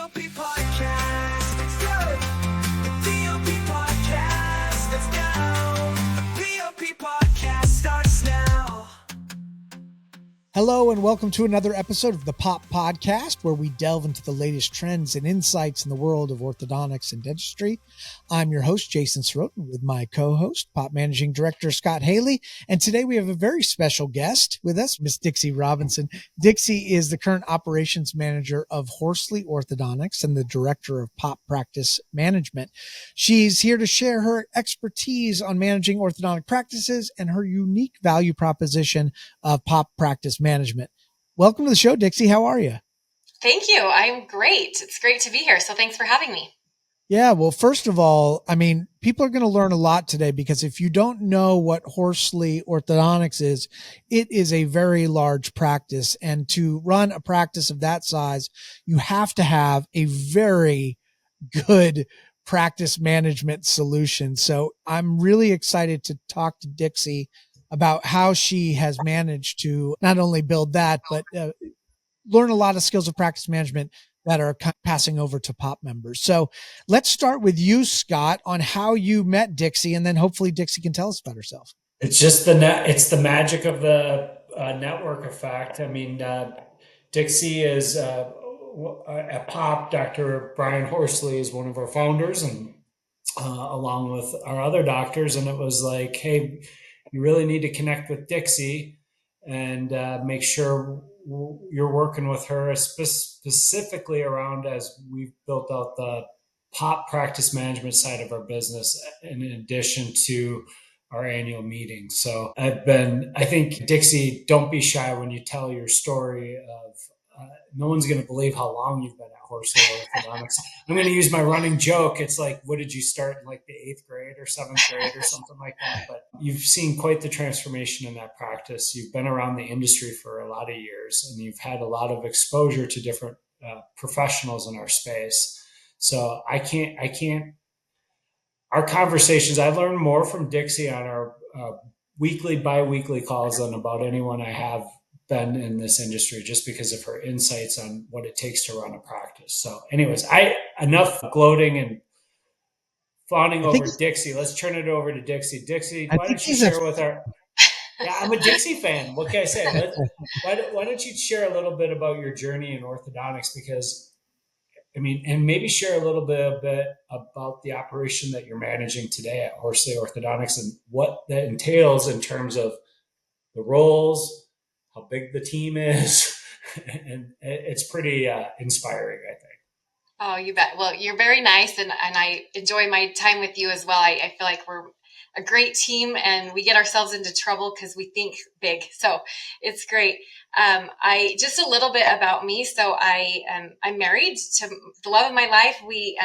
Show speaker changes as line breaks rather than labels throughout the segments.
P.O.P podcast. Let's go. The P.O.P podcast. Let's go. The P.O.P podcast starts now.
Hello and welcome to another episode of the P.O.P podcast, where we delve into the latest trends and insights in the world of orthodontics and dentistry. I'm your host, Jason Sirotin, with my co-host, P.O.P Managing Director Scott Haley. And today we have a very special guest with us, Miss Dixie Robinson. Dixie is the current operations manager of Horsley Orthodontics and the director of P.O.P Practice Management. She's here to share her expertise on managing orthodontic practices and her unique value proposition of P.O.P Practice Management. Welcome to the show, Dixie. How are you?
Thank you. I'm great. It's great to be here. So thanks for having me.
Yeah. Well, first of all, people are going to learn a lot today, because if you don't know what Horsley Orthodontics is, it is a very large practice. And to run a practice of that size, you have to have a very good practice management solution. So I'm really excited to talk to Dixie about how she has managed to not only build that, but learn a lot of skills of practice management that are passing over to P.O.P members. So let's start with you, Scott, on how you met Dixie, and then hopefully Dixie can tell us about herself.
It's just it's the magic of the network effect. Dixie is at P.O.P. Dr. Brian Horsley is one of our founders, and along with our other doctors. And it was like, hey, you really need to connect with Dixie and make sure you're working with her specifically around, as we've built out the P.O.P practice management side of our business, in addition to our annual meeting. So I think, Dixie, don't be shy when you tell your story of, no one's going to believe how long you've been at Horsley Orthodontics. I'm going to use my running joke. It's like, what did you start in, like the 8th grade or 7th grade or something like that? But you've seen quite the transformation in that practice. You've been around the industry for a lot of years, and you've had a lot of exposure to different professionals in our space. So our conversations, I learned more from Dixie on our weekly, bi-weekly calls than about anyone I have been in this industry, just because of her insights on what it takes to run a practice. So anyways, enough gloating and fawning over Dixie. Let's turn it over to Dixie. Dixie, why don't you share with our... Yeah, I'm a Dixie fan. What can I say? Why don't you share a little bit about your journey in orthodontics? Because, and maybe share a little bit about the operation that you're managing today at Horsley Orthodontics and what that entails in terms of the roles, how big the team is. And it's pretty inspiring, I think.
Oh, you bet. Well, you're very nice. And I enjoy my time with you as well. I feel like we're a great team, and we get ourselves into trouble because we think big. So it's great. Just a little bit about me. So I'm married to the love of my life. We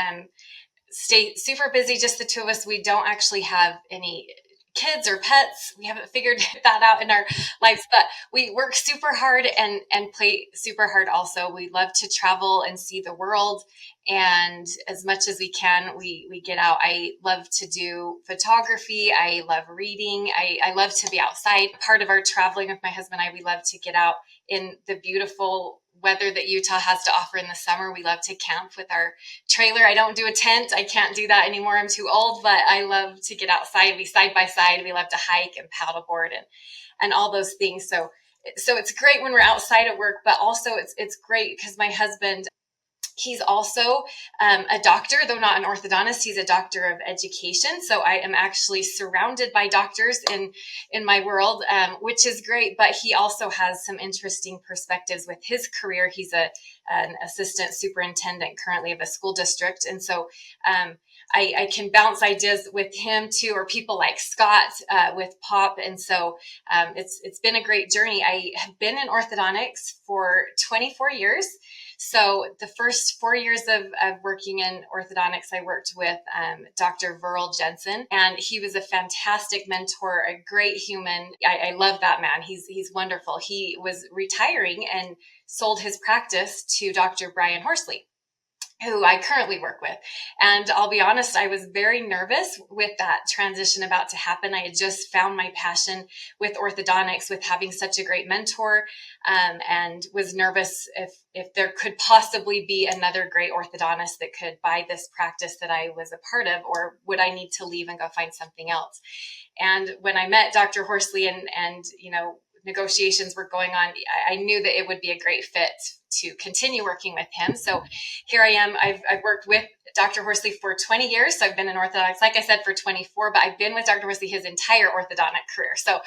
stay super busy, just the two of us. We don't actually have any kids or pets. We haven't figured that out in our lives, but we work super hard and play super hard also. We love to travel and see the world. And as much as we can, we get out. I love to do photography. I love reading. I love to be outside. Part of our traveling with my husband and I, we love to get out in the beautiful weather that Utah has to offer in the summer. We love to camp with our trailer. I don't do a tent. I can't do that anymore. I'm too old, but I love to get outside. We side by side. We love to hike and paddleboard and all those things. So it's great when we're outside of work, but also it's great because my husband, he's also a doctor, though not an orthodontist. He's a doctor of education. So I am actually surrounded by doctors in my world, which is great. But he also has some interesting perspectives with his career. He's an assistant superintendent currently of a school district. And so I can bounce ideas with him too, or people like Scott with P.O.P. And so it's been a great journey. I have been in orthodontics for 24 years. So the first 4 years of working in orthodontics, I worked with Dr. Verl Jensen, and he was a fantastic mentor, a great human. I love that man. He's wonderful. He was retiring and sold his practice to Dr. Brian Horsley. who I currently work with. And I'll be honest, I was very nervous with that transition about to happen. I had just found my passion with orthodontics, with having such a great mentor, and was nervous if there could possibly be another great orthodontist that could buy this practice that I was a part of, or would I need to leave and go find something else? And when I met Dr. Horsley and negotiations were going on, I knew that it would be a great fit to continue working with him. So here I am. I've worked with Dr. Horsley for 20 years. So I've been in orthodontics, like I said, for 24, but I've been with Dr. Horsley his entire orthodontic career. So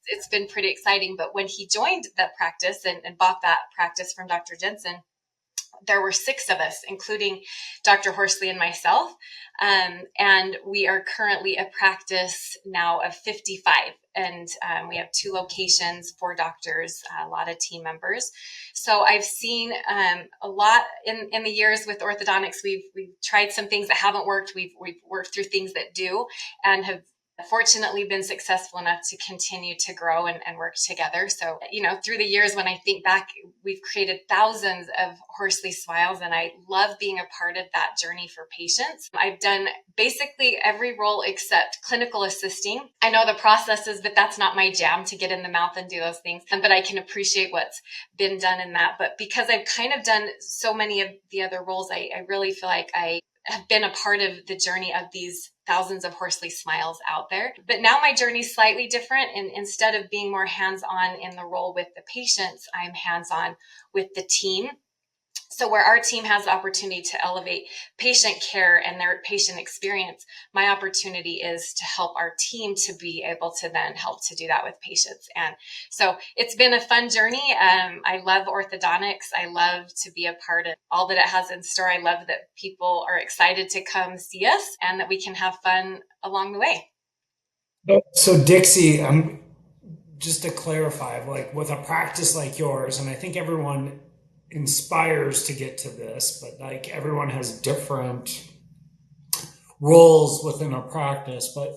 it's been pretty exciting. But when he joined that practice and bought that practice from Dr. Jensen, there were 6 of us, including Dr. Horsley and myself. And we are currently a practice now of 55. And we have 2 locations, 4 doctors, a lot of team members. So I've seen a lot in the years with orthodontics. We've tried some things that haven't worked. We've worked through things that do, and have fortunately been successful enough to continue to grow and work together. So, through the years, when I think back, we've created thousands of Horsley smiles, and I love being a part of that journey for patients. I've done basically every role except clinical assisting. I know the processes, but that's not my jam to get in the mouth and do those things. But I can appreciate what's been done in that. But because I've kind of done so many of the other roles, I really feel like I have been a part of the journey of these thousands of Horsley smiles out there. But now my journey is slightly different. And instead of being more hands-on in the role with the patients, I'm hands-on with the team. So where our team has the opportunity to elevate patient care and their patient experience, my opportunity is to help our team to be able to then help to do that with patients. And so it's been a fun journey. I love orthodontics. I love to be a part of all that it has in store. I love that people are excited to come see us and that we can have fun along the way.
So Dixie, just to clarify, like with a practice like yours, and I think everyone inspires to get to this, but like everyone has different roles within a practice. But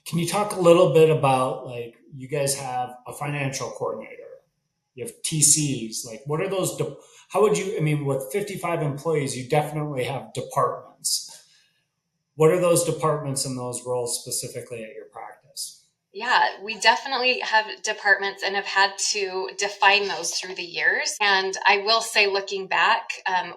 can you talk a little bit about, like, you guys have a financial coordinator, you have TCs, like what are those, how would you, I mean, with 55 employees, you definitely have departments. What are those departments and those roles specifically at your practice?
Yeah, we definitely have departments and have had to define those through the years. And I will say, looking back,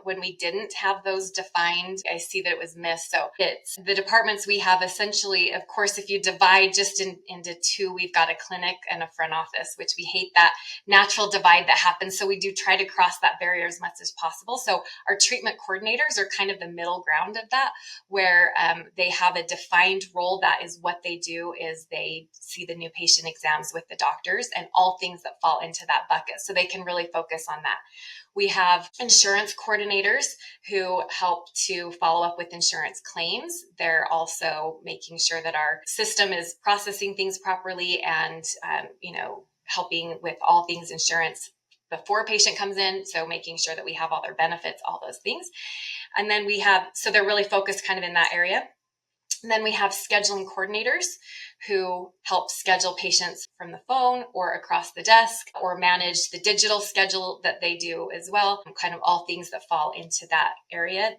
when we didn't have those defined, I see that it was missed. So it's the departments we have essentially, of course, if you divide just into 2, we've got a clinic and a front office, which we hate that natural divide that happens. So we do try to cross that barrier as much as possible. So our treatment coordinators are kind of the middle ground of that, where they have a defined role. That is what they do, is they see the new patient exams with the doctors and all things that fall into that bucket. So they can really focus on that. We have insurance coordinators who help to follow up with insurance claims. They're also making sure that our system is processing things properly and, helping with all things insurance before a patient comes in. So making sure that we have all their benefits, all those things. And then so they're really focused kind of in that area. And then we have scheduling coordinators who help schedule patients from the phone or across the desk, or manage the digital schedule that they do as well, kind of all things that fall into that area.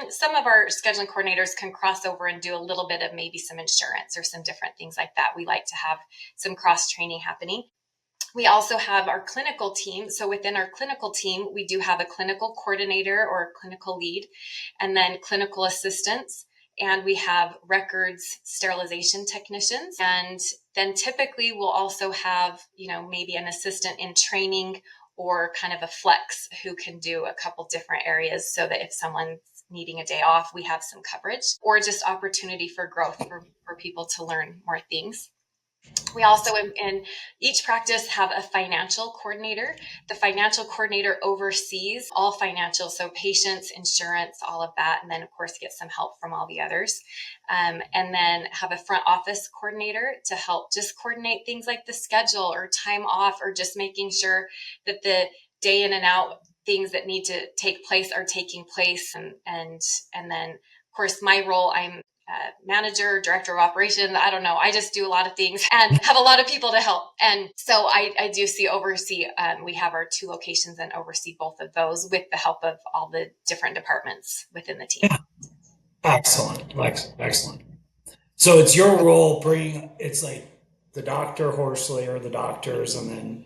Some of our scheduling coordinators can cross over and do a little bit of maybe some insurance or some different things like that. We like to have some cross training happening. We also have our clinical team. So within our clinical team, we do have a clinical coordinator or a clinical lead, and then clinical assistants. And we have records sterilization technicians. And then typically we'll also have, maybe an assistant in training or kind of a flex who can do a couple different areas, so that if someone's needing a day off, we have some coverage, or just opportunity for growth for people to learn more things. We also, in each practice, have a financial coordinator. The financial coordinator oversees all financial, so patients, insurance, all of that. And then, of course, get some help from all the others. And then have a front office coordinator to help just coordinate things like the schedule or time off, or just making sure that the day in and out things that need to take place are taking place. And then, of course, my role, I'm manager, director of operations. I don't know. I just do a lot of things and have a lot of people to help. And so I do oversee, we have our 2 locations and oversee both of those with the help of all the different departments within the team.
Yeah. Excellent. Excellent. So it's your role it's like the Dr. Horsley or the doctors, and then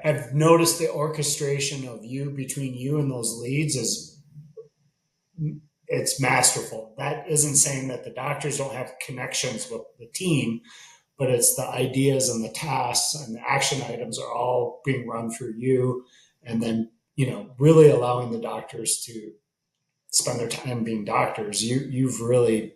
I've noticed the orchestration of between you and those leads it's masterful. That isn't saying that the doctors don't have connections with the team, but it's the ideas and the tasks and the action items are all being run through you. And then, really allowing the doctors to spend their time being doctors. You've really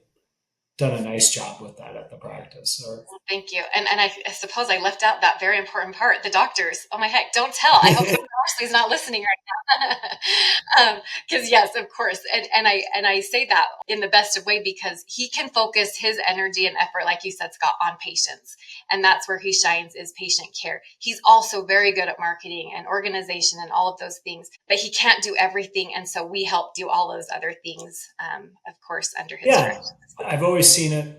done a nice job with that at the practice.
Thank you. And I suppose I left out that very important part, the doctors. Oh my heck, don't tell. I hope Dr. Horsley's not listening right now. Because yes, of course. And I say that in the best of way because he can focus his energy and effort, like you said, Scott, on patients. And that's where he shines, is patient care. He's also very good at marketing and organization and all of those things, but he can't do everything. And so we help do all those other things, of course, under his direction.
I've always seen it,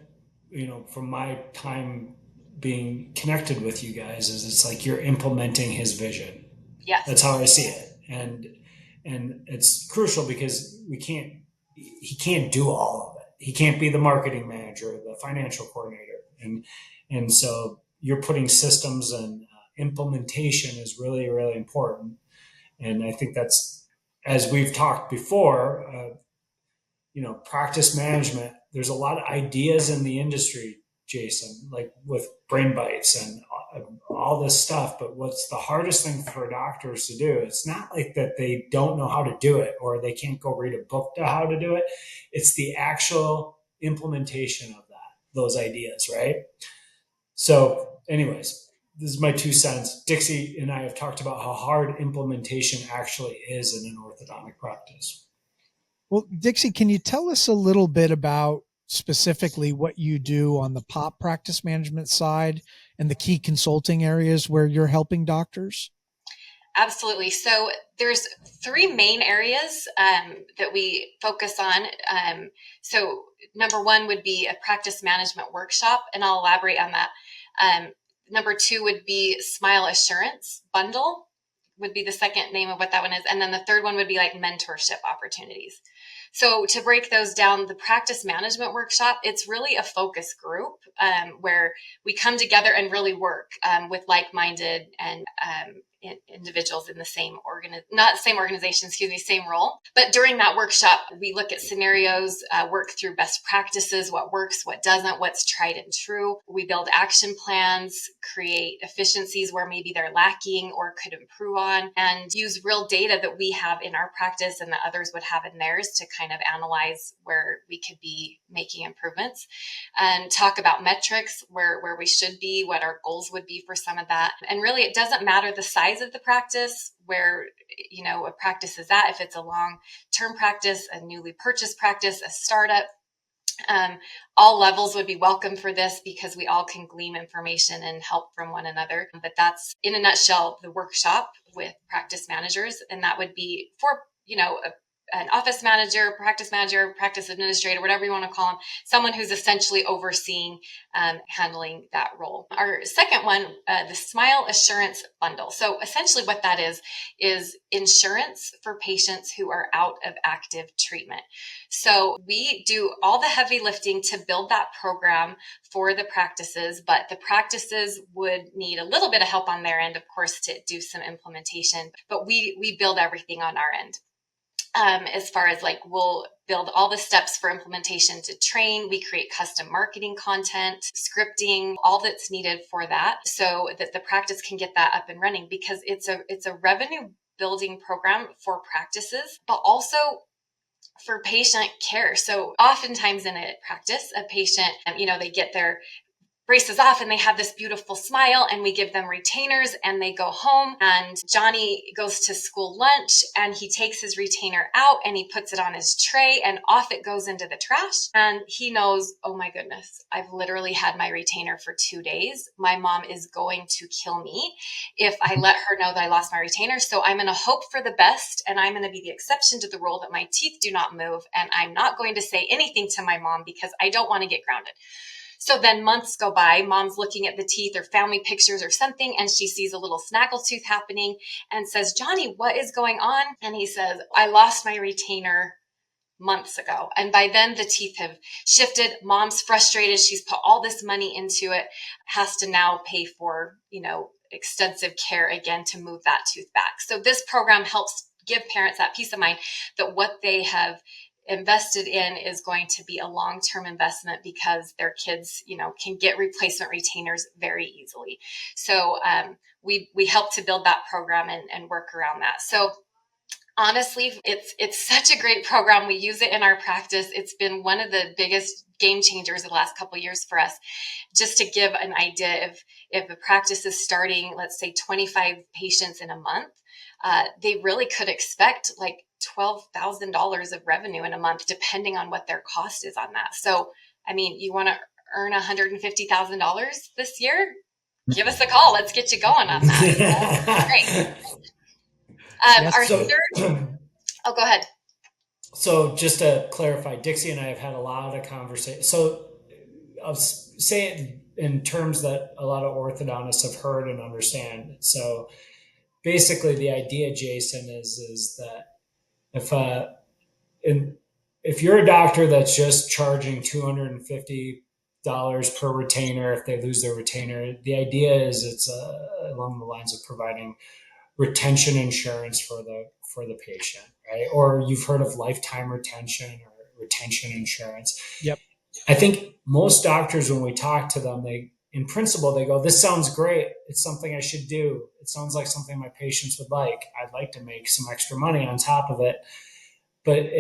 from my time being connected with you guys, is it's like you're implementing his vision.
Yes.
That's how I see it. And it's crucial because he can't do all of it. He can't be the marketing manager, the financial coordinator. And so you're putting systems and implementation is really, really important. And I think that's, as we've talked before, practice management, there's a lot of ideas in the industry, Jason, like with brain bites and all this stuff. But what's the hardest thing for doctors to do? It's not like that they don't know how to do it or they can't go read a book to how to do it. It's the actual implementation of those ideas, right? So anyways, this is my 2 cents. Dixie and I have talked about how hard implementation actually is in an orthodontic practice.
Well, Dixie, can you tell us a little bit about specifically what you do on the P.O.P practice management side and the key consulting areas where you're helping doctors?
Absolutely. So there's 3 main areas that we focus on. So number 1 would be a practice management workshop, and I'll elaborate on that. Number 2 would be Smile Assurance Bundle, would be the second name of what that one is. And then the third one would be like mentorship opportunities. So to break those down, the practice management workshop, it's really a focus group where we come together and really work with like-minded and individuals in the same same role. But during that workshop, we look at scenarios, work through best practices, what works, what doesn't, what's tried and true. We build action plans, create efficiencies where maybe they're lacking or could improve on, and use real data that we have in our practice and that others would have in theirs to kind of analyze where we could be making improvements, and talk about metrics, where we should be, what our goals would be for some of that. And really, it doesn't matter the size of the practice, where a practice is at. If it's a long-term practice, a newly purchased practice, a startup, all levels would be welcome for this because we all can glean information and help from one another. But that's, in a nutshell, the workshop with practice managers. And that would be for, an office manager, practice administrator, whatever you want to call them, someone who's essentially overseeing, handling that role. Our second one, the Smile Assurance Bundle. So essentially what that is insurance for patients who are out of active treatment. So we do all the heavy lifting to build that program for the practices, but the practices would need a little bit of help on their end, of course, to do some implementation, but we build everything on our end. As far as we'll build all the steps for implementation to train, we create custom marketing content, scripting, all that's needed for that so that the practice can get that up and running, because it's a revenue building program for practices, but also for patient care. So oftentimes in a practice, a patient, they get their races off and they have this beautiful smile, and we give them retainers and they go home, and Johnny goes to school lunch and he takes his retainer out and he puts it on his tray and off it goes into the trash. And he knows, oh my goodness, I've literally had my retainer for 2 days. My mom is going to kill me if I let her know that I lost my retainer. So I'm going to hope for the best, and I'm going to be the exception to the rule that my teeth do not move. And I'm not going to say anything to my mom because I don't want to get grounded. So then months go by, mom's looking at the teeth or family pictures or something, and she sees a little snaggletooth happening and says, Johnny, what is going on? And he says, I lost my retainer months ago. And by then the teeth have shifted. Mom's frustrated. She's put all this money into it, has to now pay for, extensive care again to move that tooth back. So this program helps give parents that peace of mind that what they have invested in is going to be a long-term investment, because their kids, can get replacement retainers very easily. So we help to build that program and work around that. So honestly, it's such a great program. We use it in our practice. It's been one of the biggest game changers the last couple of years for us. Just to give an idea, if a practice is starting, let's say 25 patients in a month, they really could expect like $12,000 of revenue in a month, depending on what their cost is on that. So, you want to earn $150,000 this year? Give us a call. Let's get you going on that. Great. Oh, go ahead.
So just to clarify, Dixie and I have had a lot of conversations. So I'll say it in terms that a lot of orthodontists have heard and understand. So basically the idea, Jason, is that if you're a doctor that's just charging $250 per retainer, if they lose their retainer, the idea is it's along the lines of providing retention insurance for the patient, right? Or you've heard of lifetime retention or retention insurance.
Yep.
I think most doctors, when we talk to them, in principle, they go, this sounds great. It's something I should do. It sounds like something my patients would like. I'd like to make some extra money on top of it. But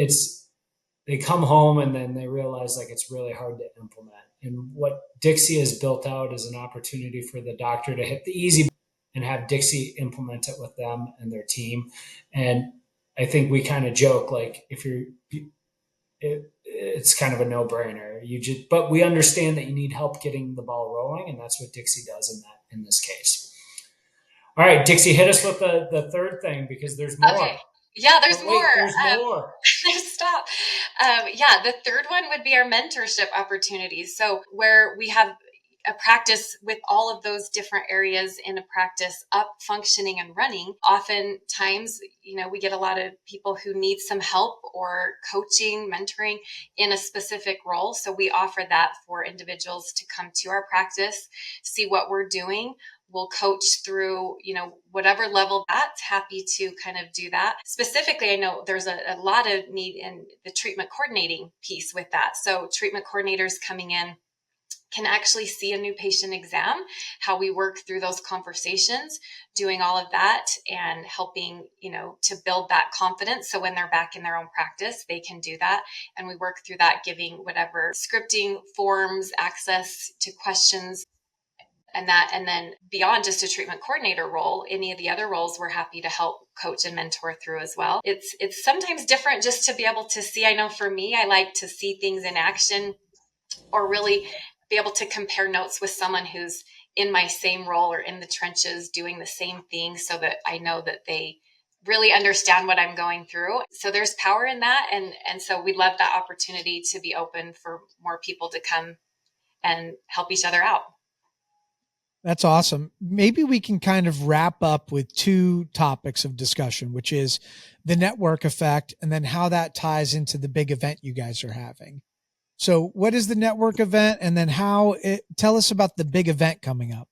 they come home and then they realize like it's really hard to implement. And what Dixie has built out is an opportunity for the doctor to hit the easy and have Dixie implement it with them and their team. And I think we kind of joke, like, it's kind of a no-brainer. But we understand that you need help getting the ball rolling, and that's what Dixie does in this case. All right, Dixie, hit us with the third thing, because there's more.
Okay. Yeah, there's more.
There's more.
Stop. The third one would be our mentorship opportunities. So where we have a practice with all of those different areas in a practice up, functioning and running, oftentimes, we get a lot of people who need some help or coaching, mentoring in a specific role. So we offer that for individuals to come to our practice, see what we're doing. We'll coach through, whatever level that's happy to kind of do that. Specifically, I know there's a lot of need in the treatment coordinating piece with that. So treatment coordinators coming in can actually see a new patient exam, how we work through those conversations, doing all of that and helping, to build that confidence. So when they're back in their own practice, they can do that. And we work through that, giving whatever scripting, forms, access to questions, and then beyond just a treatment coordinator role, any of the other roles we're happy to help coach and mentor through as well. It's sometimes different just to be able to see. I know for me, I like to see things in action, or really be able to compare notes with someone who's in my same role or in the trenches doing the same thing, so that I know that they really understand what I'm going through. So there's power in that. And so we love that opportunity to be open for more people to come and help each other out.
That's awesome. Maybe we can kind of wrap up with two topics of discussion, which is the network effect and then how that ties into the big event you guys are having. So what is the network event, and then tell us about the big event coming up.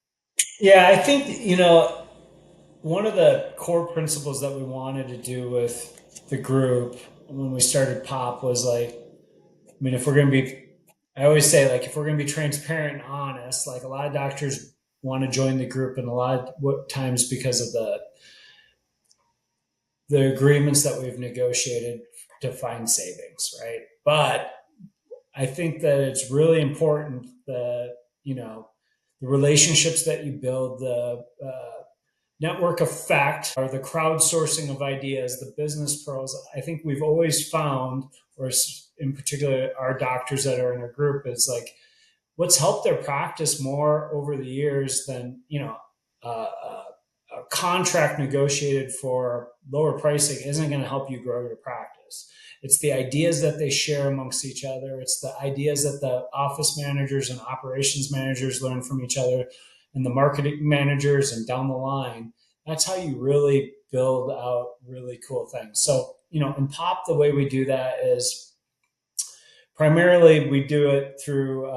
Yeah, I think, one of the core principles that we wanted to do with the group when we started P.O.P was like, if we're going to be, I always say, like, if we're going to be transparent and honest, like, a lot of doctors want to join the group, and a lot of times because of the agreements that we've negotiated to find savings, right? But I think that it's really important that, the relationships that you build, the network effect, or the crowdsourcing of ideas, the business pros. I think we've always found, or in particular our doctors that are in our group, is like what's helped their practice more over the years than, a contract negotiated for lower pricing isn't going to help you grow your practice. It's the ideas that they share amongst each other. It's the ideas that the office managers and operations managers learn from each other, and the marketing managers, and down the line. That's how you really build out really cool things. So, in P.O.P, the way we do that is primarily we do it through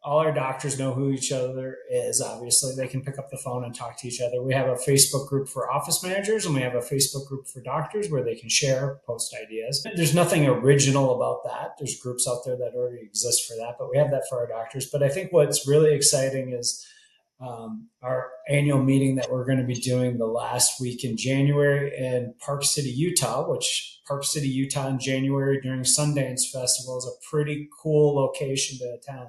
all our doctors know who each other is. Obviously, they can pick up the phone and talk to each other. We have a Facebook group for office managers, and we have a Facebook group for doctors where they can share, post ideas. There's nothing original about that. There's groups out there that already exist for that, but we have that for our doctors. But I think what's really exciting is our annual meeting that we're going to be doing the last week in January in Park City, Utah, which Park City, Utah in January during Sundance Festival is a pretty cool location to attend.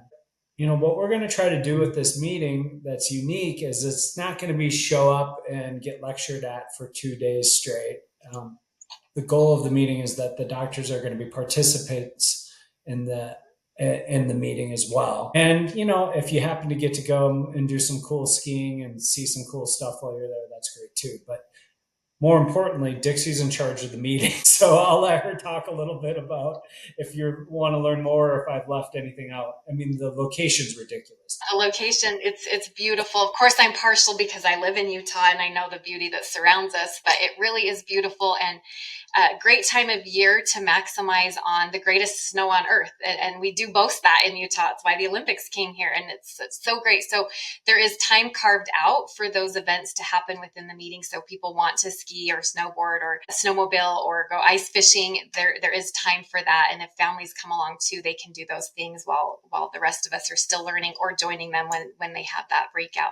What we're going to try to do with this meeting that's unique is it's not going to be show up and get lectured at for 2 days straight. The goal of the meeting is that the doctors are going to be participants in the meeting as well. And, if you happen to get to go and do some cool skiing and see some cool stuff while you're there, that's great too. But more importantly, Dixie's in charge of the meeting. So I'll let her talk a little bit about if you want to learn more or if I've left anything out. I mean, the location's ridiculous.
The location, it's beautiful. Of course, I'm partial because I live in Utah and I know the beauty that surrounds us, but it really is beautiful and a great time of year to maximize on the greatest snow on earth. And we do boast that in Utah. It's why the Olympics came here, and it's so great. So there is time carved out for those events to happen within the meeting. So people want to ski or snowboard or snowmobile or go ice fishing. There is time for that. And if families come along too, they can do those things while the rest of us are still learning or joining them when they have that breakout.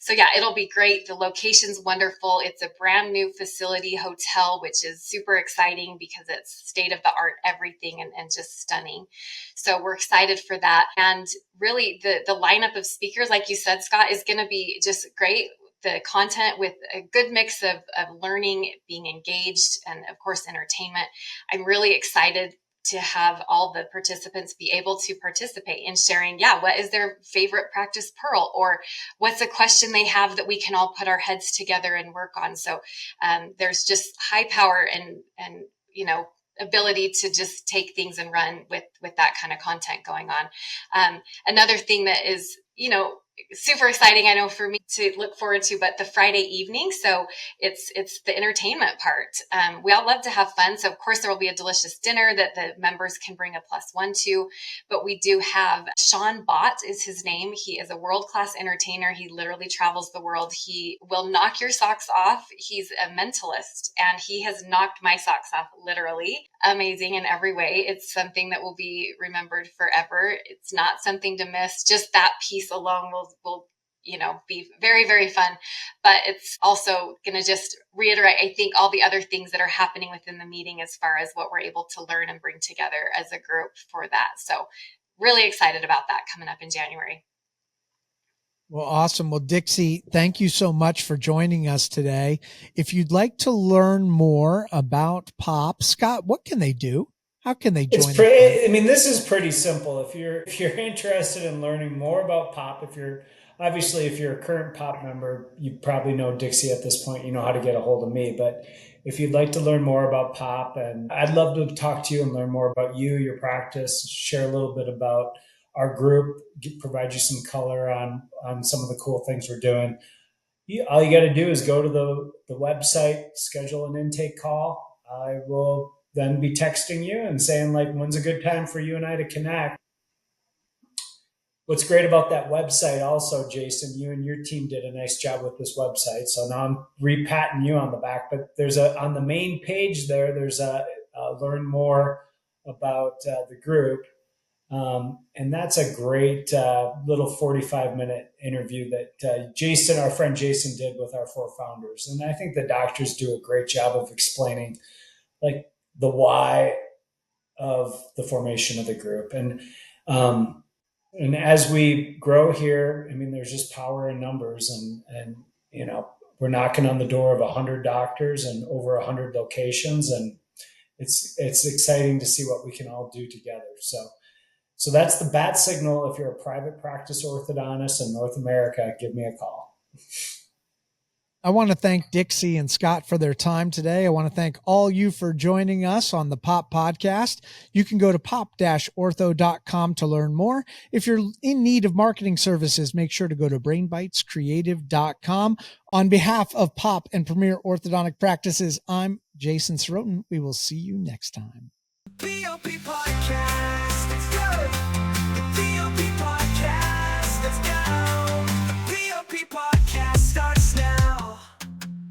So yeah, it'll be great. The location's wonderful. It's a brand new facility hotel, which is super exciting because it's state of the art, everything, and just stunning. So we're excited for that. And really the lineup of speakers, like you said, Scott, is going to be just great. The content with a good mix of learning, being engaged, and of course, entertainment. I'm really excited to have all the participants be able to participate in sharing, what is their favorite practice pearl, or what's a question they have that we can all put our heads together and work on. So there's just high power and ability to just take things and run with that kind of content going on. Another thing that is, super exciting, I know, for me to look forward to, but the Friday evening. So it's the entertainment part. We all love to have fun. So of course there will be a delicious dinner that the members can bring a +1 to, but we do have Sean Bott is his name. He is a world-class entertainer. He literally travels the world. He will knock your socks off. He's a mentalist and he has knocked my socks off, literally. Amazing in every way. It's something that will be remembered forever. It's not something to miss. Just that piece alone will be very, very fun. But it's also going to just reiterate, I think, all the other things that are happening within the meeting as far as what we're able to learn and bring together as a group for that. So really excited about that coming up in January.
Well, awesome. Well, Dixie, thank you so much for joining us today. If you'd like to learn more about P.O.P, Scott, what can they do? How can they join?
This is pretty simple. If you're interested in learning more about P.O.P, if you're a current P.O.P member, you probably know Dixie at this point. You know how to get a hold of me. But if you'd like to learn more about P.O.P, and I'd love to talk to you and learn more about you, your practice, share a little bit about our group, provide you some color on some of the cool things we're doing. All you got to do is go to the website, schedule an intake call. I will then be texting you and saying, when's a good time for you and I to connect. What's great about that website also, Jason, you and your team did a nice job with this website. So now I'm re-patting you on the back, but on the main page there's a learn more about the group. And that's a great little 45-minute interview that our friend Jason did with our 4 founders. And I think the doctors do a great job of explaining the why of the formation of the group. And and as we grow here, I mean, there's just power in numbers, and we're knocking on the door of 100 doctors and over 100 locations, and it's exciting to see what we can all do together. So that's the bat signal. If you're a private practice orthodontist in North America, give me a call.
I want to thank Dixie and Scott for their time today. I want to thank all you for joining us on the P.O.P podcast. You can go to pop-ortho.com to learn more. If you're in need of marketing services, make sure to go to brainbitescreative.com. On behalf of P.O.P and Premier Orthodontic Practices, I'm Jason Sirotin. We will see you next time.
P.O.P. podcast. Let's go.